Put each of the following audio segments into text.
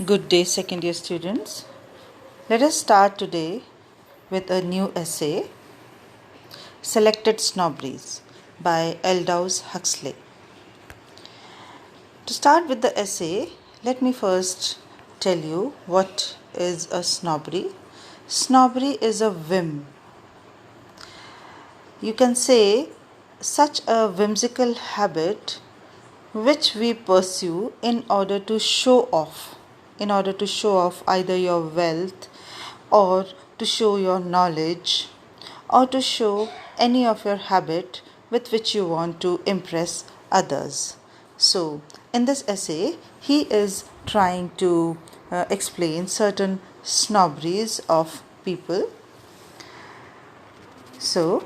Good day, second year students. Let us start today with a new essay, Selected Snobberies by Aldous Huxley. To start with the essay, let me first tell you what is a snobbery. Snobbery is a whim. You can say such a whimsical habit which we pursue in order to show off either your wealth or to show your knowledge or to show any of your habit with which you want to impress others. So, in this essay, he is trying to explain certain snobberies of people. So,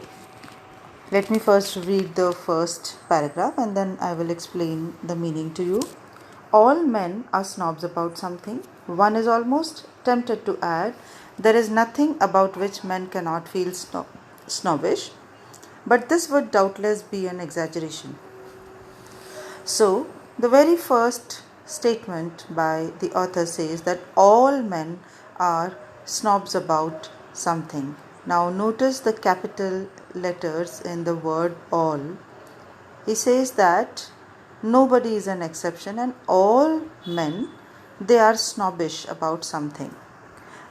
let me first read the first paragraph and then I will explain the meaning to you. All men are snobs about something. One is almost tempted to add, there is nothing about which men cannot feel snobbish, but this would doubtless be an exaggeration. So, the very first statement by the author says that all men are snobs about something. Now, notice the capital letters in the word all. He says that nobody is an exception and all men, they are snobbish about something.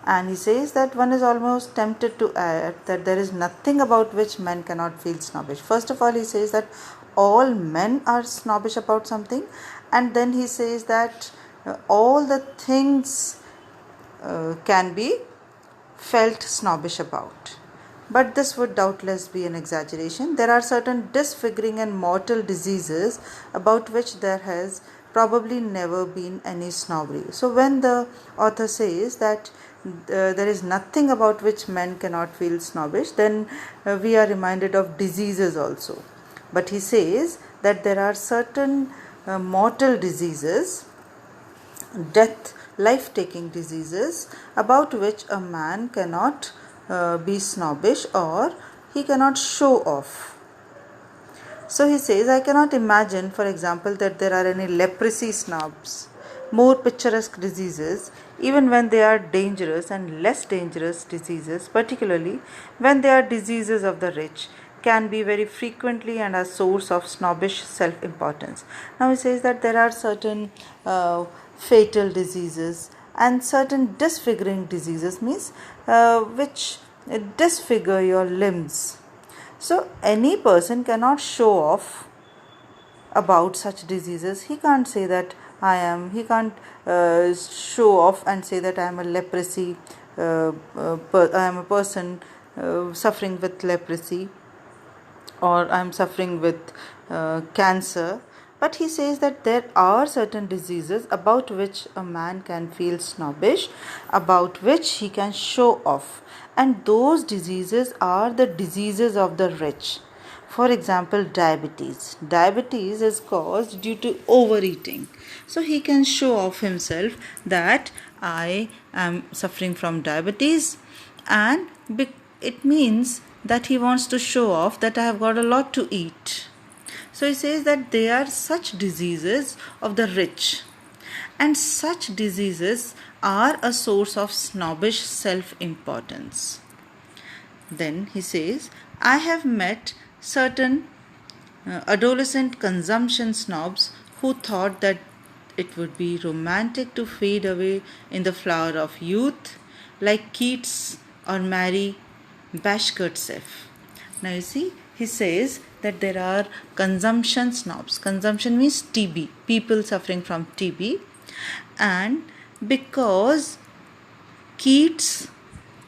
And he says that one is almost tempted to add that there is nothing about which men cannot feel snobbish. First of all, he says that all men are snobbish about something, and then he says that all the things can be felt snobbish about. But this would doubtless be an exaggeration. There are certain disfiguring and mortal diseases about which there has probably never been any snobbery. So when the author says that there is nothing about which men cannot feel snobbish, then we are reminded of diseases also. But he says that there are certain mortal diseases, life-taking diseases, about which a man cannot be snobbish or he cannot show off. So he says, I cannot imagine, for example, that there are any leprosy snobs, more picturesque diseases, even when they are dangerous, and less dangerous diseases, particularly when they are diseases of the rich, can be very frequently and a source of snobbish self-importance. Now he says that there are certain fatal diseases and certain disfiguring diseases, means which disfigure your limbs. So any person cannot show off about such diseases. He can't say that he can't show off and say that I am a leprosy, I am a person suffering with leprosy, or I am suffering with cancer. But he says that there are certain diseases about which a man can feel snobbish, about which he can show off. And those diseases are the diseases of the rich. For example, diabetes. Diabetes is caused due to overeating. So he can show off himself that I am suffering from diabetes, and it means that he wants to show off that I have got a lot to eat. So he says that they are such diseases of the rich, and such diseases are a source of snobbish self-importance. Then he says, I have met certain adolescent consumption snobs who thought that it would be romantic to fade away in the flower of youth like Keats or marry Bashkirtseff. Now you see, he says that there are consumption snobs. Consumption means TB, people suffering from TB. And because Keats,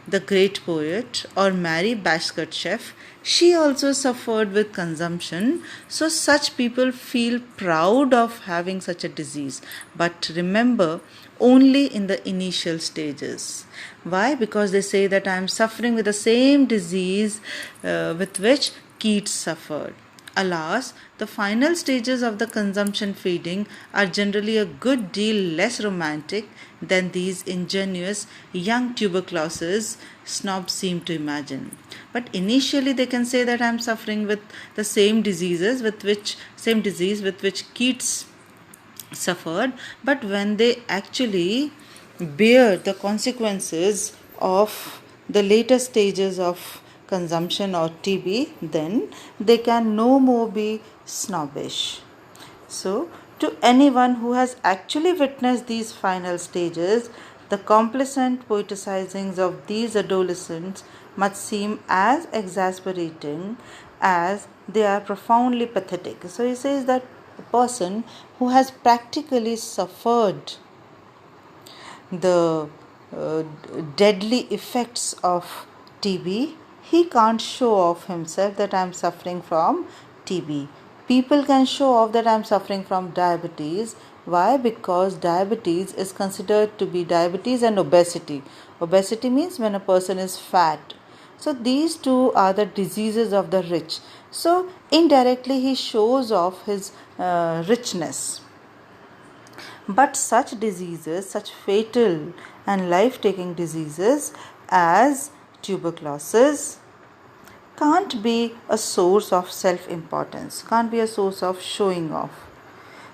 the great poet, or Mary Bashkirtseff, she also suffered with consumption. So such people feel proud of having such a disease. But remember, only in the initial stages. Why? Because they say that I am suffering with the same disease with which Keats suffered. Alas, the final stages of the consumption fading are generally a good deal less romantic than these ingenuous young tuberculosis snobs seem to imagine. But initially they can say that I am suffering with the same disease with which Keats suffered, but when they actually bear the consequences of the later stages of consumption or TB, then they can no more be snobbish. So, to anyone who has actually witnessed these final stages, the complacent poeticizings of these adolescents must seem as exasperating as they are profoundly pathetic. So, he says that a person who has practically suffered the deadly effects of TB, he can't show off himself that I am suffering from TB. People can show off that I am suffering from diabetes. Why? Because diabetes is considered to be diabetes and obesity. Obesity means when a person is fat. So these two are the diseases of the rich. So indirectly he shows off his richness. But such diseases, such fatal and life-taking diseases as tuberculosis, can't be a source of self-importance, can't be a source of showing off.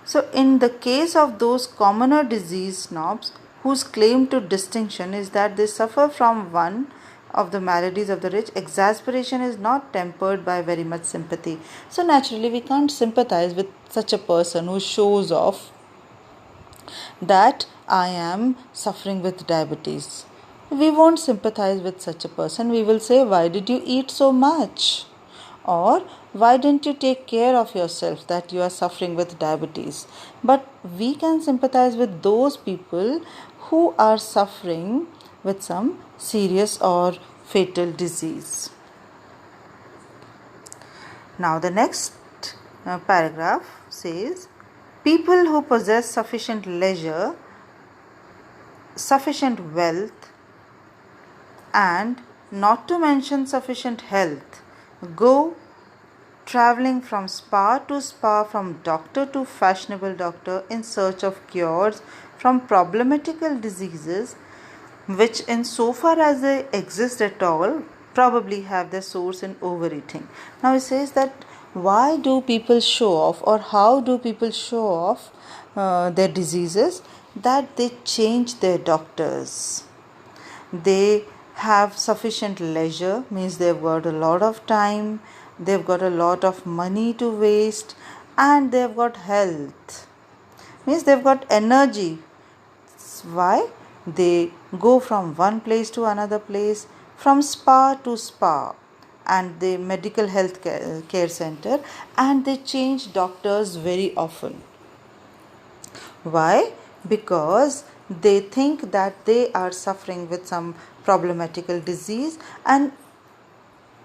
So in the case of those commoner disease snobs whose claim to distinction is that they suffer from one of the maladies of the rich, exasperation is not tempered by very much sympathy. So naturally we can't sympathize with such a person who shows off that I am suffering with diabetes. We won't sympathize with such a person. We will say, why did you eat so much? Or why didn't you take care of yourself that you are suffering with diabetes? But we can sympathize with those people who are suffering with some serious or fatal disease. Now the next paragraph says, people who possess sufficient leisure, sufficient wealth, and not to mention sufficient health, go travelling from spa to spa, from doctor to fashionable doctor in search of cures from problematical diseases which, in so far as they exist at all, probably have their source in overeating. Now he says that why do people show off, or how do people show off their diseases? That they change their doctors. They have sufficient leisure, means they've got a lot of time, they've got a lot of money to waste, and they've got health, means they've got energy. Why? They go from one place to another place, from spa to spa and the medical health care center, and they change doctors very often. Why? Because they think that they are suffering with some problematical disease, and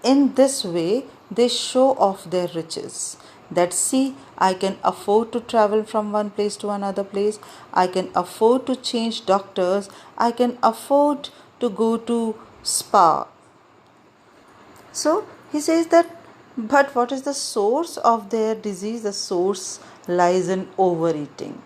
in this way they show off their riches. That see, I can afford to travel from one place to another place, I can afford to change doctors, I can afford to go to spa. So he says that, but what is the source of their disease? The source lies in overeating.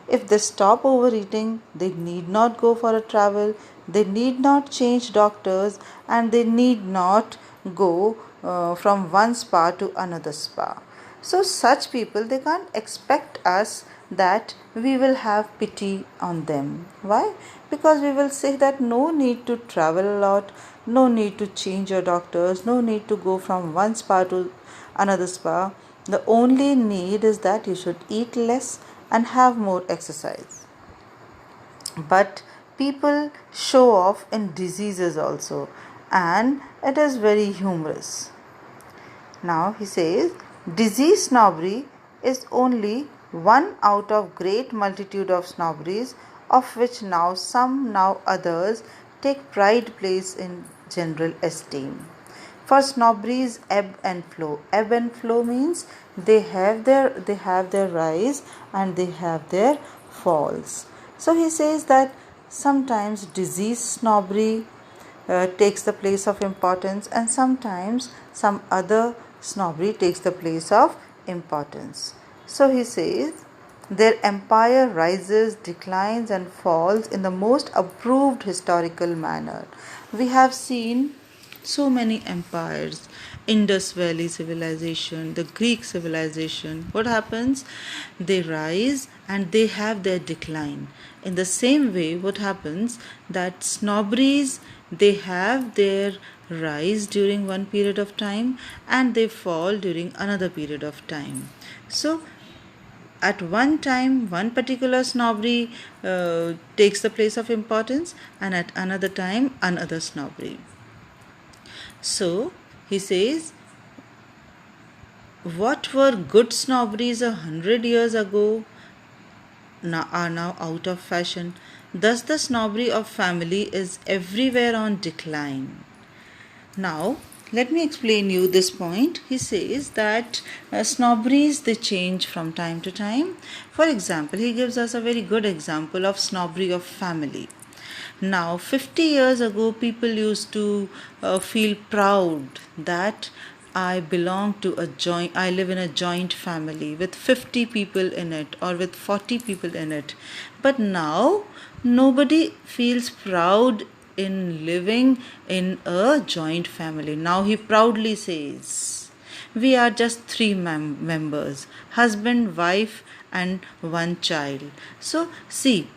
If they stop overeating, they need not go for a travel, they need not change doctors, and they need not go from one spa to another spa. So such people, they can't expect us that we will have pity on them. Why? Because we will say that no need to travel a lot, no need to change your doctors, no need to go from one spa to another spa. The only need is that you should eat less and have more exercise. But people show off in diseases also, and it is very humorous. Now he says, disease snobbery is only one out of great multitude of snobberies, of which now some, now others take pride place in general esteem. For snobberies ebb and flow. Ebb and flow means they have their rise and they have their falls. So he says that sometimes disease snobbery takes the place of importance, and sometimes some other snobbery takes the place of importance. So he says, their empire rises, declines and falls in the most approved historical manner. We have seen So many empires, Indus Valley civilization, the Greek civilization, what happens? They rise and they have their decline. In the same way, what happens that snobberies, they have their rise during one period of time and they fall during another period of time. So at one time one particular snobbery takes the place of importance, and at another time another snobbery. So he says, what were good snobberies 100 years ago are now out of fashion. Thus the snobbery of family is everywhere on decline. Now, let me explain you this point. He says that snobberies, they change from time to time. For example, he gives us a very good example of snobbery of family. Now, 50 years ago, people used to feel proud that I belong to I live in a joint family with 50 people in it or with 40 people in it. But now, nobody feels proud in living in a joint family. Now he proudly says, we are just three members, husband, wife and one child. So see,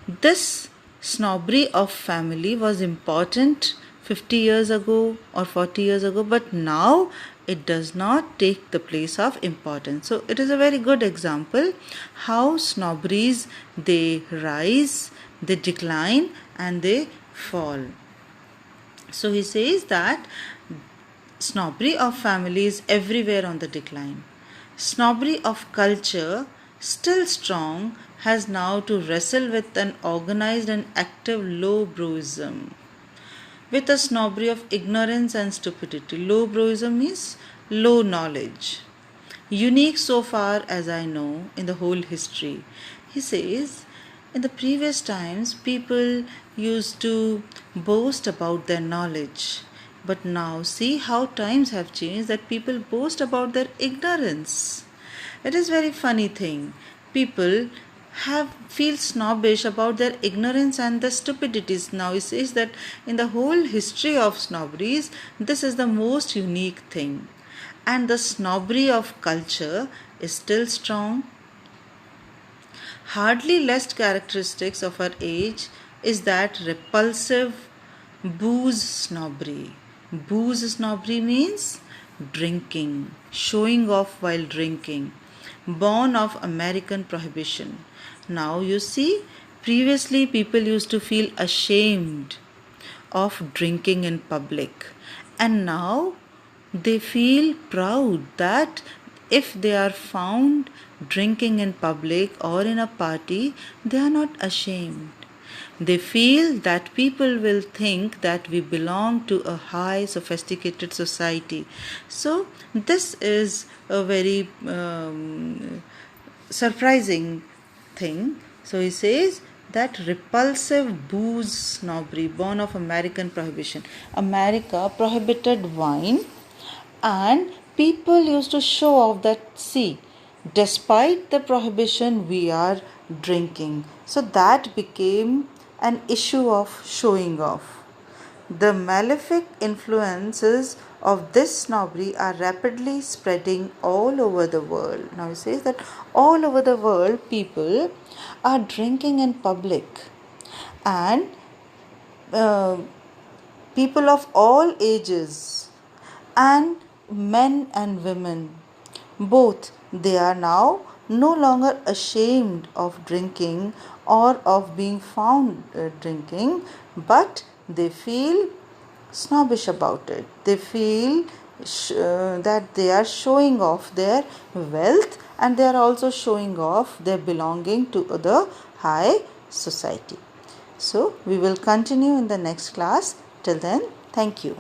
this snobbery of family was important 50 years ago or 40 years ago, but now it does not take the place of importance. So it is a very good example how snobberies, they rise, they decline and they fall. So he says that snobbery of family is everywhere on the decline. Snobbery of culture, still strong, has now to wrestle with an organized and active lowbrowism, with a snobbery of ignorance and stupidity. Lowbrowism means low knowledge, unique so far as I know in the whole history. He says, in the previous times, people used to boast about their knowledge. But now see how times have changed that people boast about their ignorance. It is very funny thing. People feel snobbish about their ignorance and the stupidities. Now he says that in the whole history of snobberies, this is the most unique thing. And the snobbery of culture is still strong. Hardly less characteristics of our age is that repulsive booze snobbery. Booze snobbery means drinking, showing off while drinking, born of American prohibition. Now you see, previously people used to feel ashamed of drinking in public, and now they feel proud that if they are found drinking in public or in a party, they are not ashamed. They feel that people will think that we belong to a high, sophisticated society. So, this is a very surprising thing. So, he says that repulsive booze snobbery, born of American prohibition. America prohibited wine, and people used to show off that, see, despite the prohibition, we are drinking. So that became an issue of showing off. The malefic influences of this snobbery are rapidly spreading all over the world. Now he says that all over the world people are drinking in public, and people of all ages and men and women, both, they are now no longer ashamed of drinking or of being found drinking, but they feel snobbish about it. They feel that they are showing off their wealth, and they are also showing off their belonging to the high society. So we will continue in the next class. Till then, thank you.